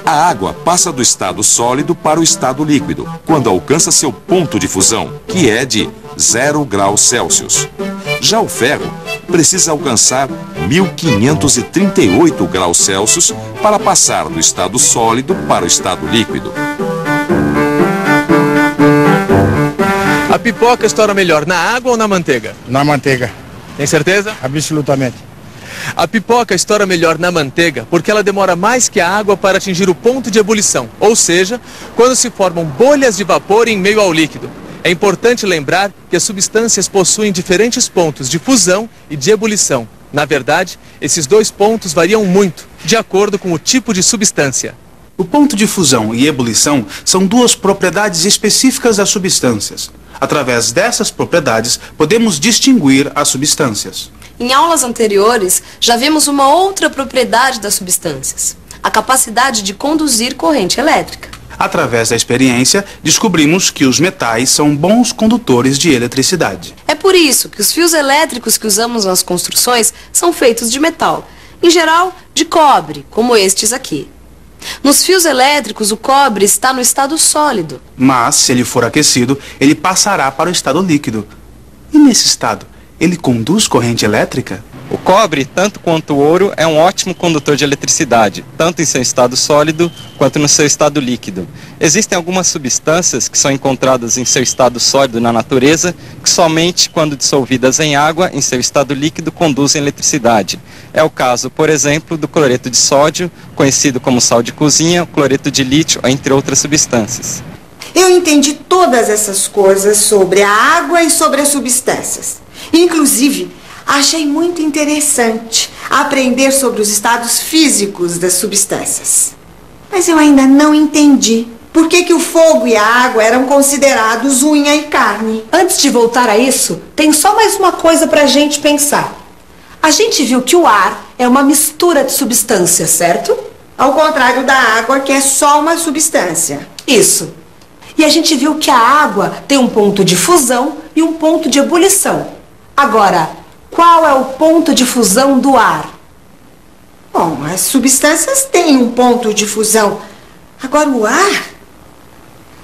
A água passa do estado sólido para o estado líquido, quando alcança seu ponto de fusão, que é de 0 graus Celsius. Já o ferro precisa alcançar 1538 graus Celsius para passar do estado sólido para o estado líquido. A pipoca estoura melhor na água ou na manteiga? Na manteiga. Tem certeza? Absolutamente. A pipoca estoura melhor na manteiga porque ela demora mais que a água para atingir o ponto de ebulição, ou seja, quando se formam bolhas de vapor em meio ao líquido. É importante lembrar que as substâncias possuem diferentes pontos de fusão e de ebulição. Na verdade, esses dois pontos variam muito, de acordo com o tipo de substância. O ponto de fusão e ebulição são duas propriedades específicas das substâncias. Através dessas propriedades, podemos distinguir as substâncias. Em aulas anteriores, já vimos uma outra propriedade das substâncias: a capacidade de conduzir corrente elétrica. Através da experiência, descobrimos que os metais são bons condutores de eletricidade. É por isso que os fios elétricos que usamos nas construções são feitos de metal, em geral de cobre, como estes aqui. Nos fios elétricos, o cobre está no estado sólido. Mas, se ele for aquecido, ele passará para o estado líquido. E nesse estado, ele conduz corrente elétrica? O cobre, tanto quanto o ouro, é um ótimo condutor de eletricidade, tanto em seu estado sólido quanto no seu estado líquido. Existem algumas substâncias que são encontradas em seu estado sólido na natureza, que somente quando dissolvidas em água, em seu estado líquido, conduzem eletricidade. É o caso, por exemplo, do cloreto de sódio, conhecido como sal de cozinha, o cloreto de lítio, entre outras substâncias. Eu entendi todas essas coisas sobre a água e sobre as substâncias. Inclusive, achei muito interessante aprender sobre os estados físicos das substâncias. Mas eu ainda não entendi por que o fogo e a água eram considerados unha e carne. Antes de voltar a isso, tem só mais uma coisa pra gente pensar. A gente viu que o ar é uma mistura de substâncias, certo? Ao contrário da água, que é só uma substância. Isso. E a gente viu que a água tem um ponto de fusão e um ponto de ebulição. Agora, qual é o ponto de fusão do ar? Bom, as substâncias têm um ponto de fusão. Agora o ar?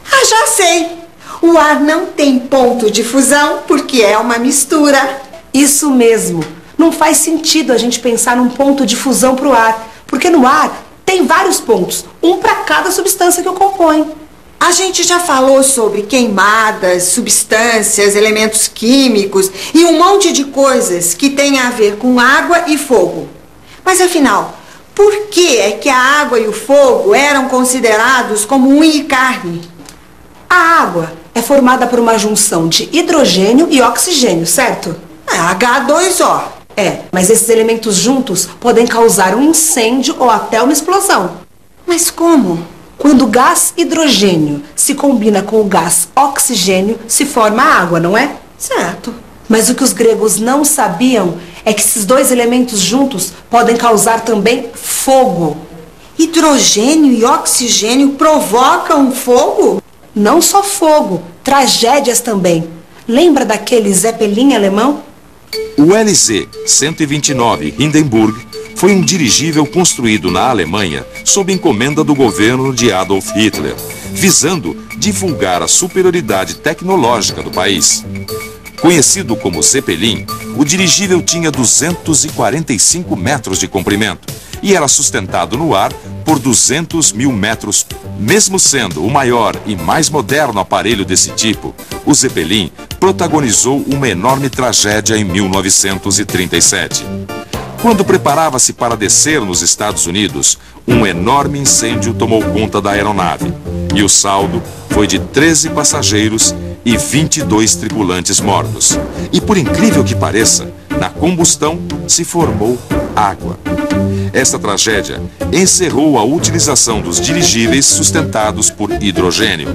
Ah, já sei! O ar não tem ponto de fusão porque é uma mistura. Isso mesmo. Não faz sentido a gente pensar num ponto de fusão para o ar, porque no ar tem vários pontos, um para cada substância que o compõe. A gente já falou sobre queimadas, substâncias, elementos químicos e um monte de coisas que têm a ver com água e fogo. Mas afinal, por que é que a água e o fogo eram considerados como unha e carne? A água é formada por uma junção de hidrogênio e oxigênio, certo? É H2O. É, mas esses elementos juntos podem causar um incêndio ou até uma explosão. Mas como? Quando o gás hidrogênio se combina com o gás oxigênio, se forma água, não é? Certo. Mas o que os gregos não sabiam é que esses dois elementos juntos podem causar também fogo. Hidrogênio e oxigênio provocam fogo? Não só fogo, tragédias também. Lembra daquele Zeppelin alemão? O LZ-129 Hindenburg foi um dirigível construído na Alemanha sob encomenda do governo de Adolf Hitler, visando divulgar a superioridade tecnológica do país. Conhecido como Zeppelin, o dirigível tinha 245 metros de comprimento e era sustentado no ar por 200 mil metros. Mesmo sendo o maior e mais moderno aparelho desse tipo, o Zeppelin protagonizou uma enorme tragédia em 1937. Quando preparava-se para descer nos Estados Unidos, um enorme incêndio tomou conta da aeronave e o saldo foi de 13 passageiros e 22 tripulantes mortos. E por incrível que pareça, na combustão se formou água. Esta tragédia encerrou a utilização dos dirigíveis sustentados por hidrogênio.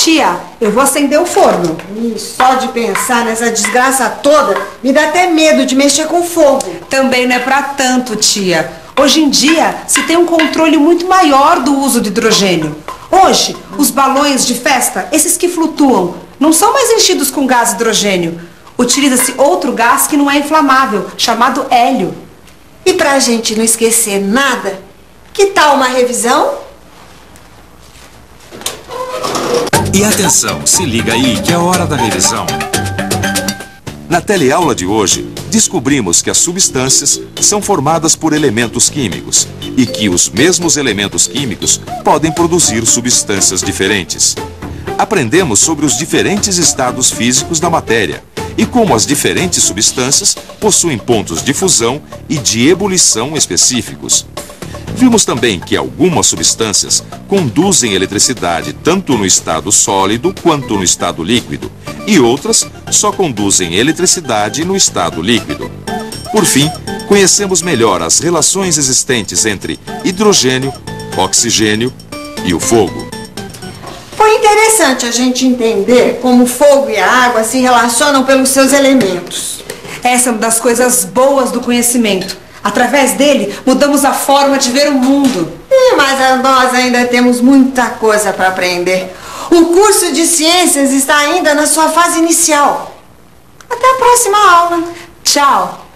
Tia, eu vou acender o forno. Só de pensar nessa desgraça toda, me dá até medo de mexer com fogo. Também não é pra tanto, tia. Hoje em dia, se tem um controle muito maior do uso de hidrogênio. Hoje, os balões de festa, esses que flutuam, não são mais enchidos com gás hidrogênio. Utiliza-se outro gás que não é inflamável, chamado hélio. E pra gente não esquecer nada, que tal uma revisão? E atenção, se liga aí que é hora da revisão. Na teleaula de hoje, descobrimos que as substâncias são formadas por elementos químicos e que os mesmos elementos químicos podem produzir substâncias diferentes. Aprendemos sobre os diferentes estados físicos da matéria e como as diferentes substâncias possuem pontos de fusão e de ebulição específicos. Vimos também que algumas substâncias conduzem eletricidade tanto no estado sólido quanto no estado líquido, e outras só conduzem eletricidade no estado líquido. Por fim, conhecemos melhor as relações existentes entre hidrogênio, oxigênio e o fogo. Foi interessante a gente entender como o fogo e a água se relacionam pelos seus elementos. Essa é uma das coisas boas do conhecimento. Através dele, mudamos a forma de ver o mundo. Mas nós ainda temos muita coisa para aprender. O curso de ciências está ainda na sua fase inicial. Até a próxima aula. Tchau.